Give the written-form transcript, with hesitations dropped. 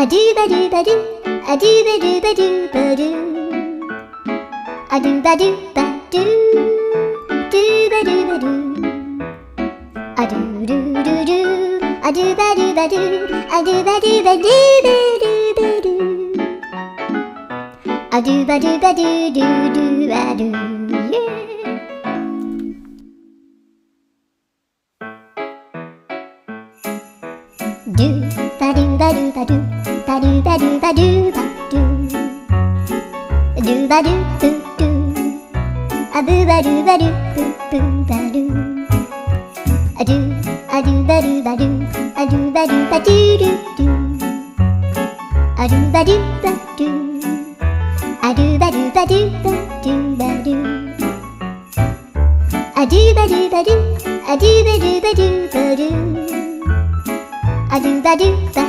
A do ba do ba do, a do ba do ba do ba do. A do ba do ba do, do ba do ba do. A do do do do, a do ba do ba do, a do ba do ba do ba do ba do. A do ba do ba do do do ba do, yeah. Do ba do ba do ba do, ba do ba do ba do ba do. Do ba do do do, a boo ba do ba do boo boo ba do. A do ba do ba do, a do ba do ba do do do. A do ba do ba do, a do ba do ba do ba do ba do. A do ba do ba do, a do ba do ba do ba do. A do ba do ba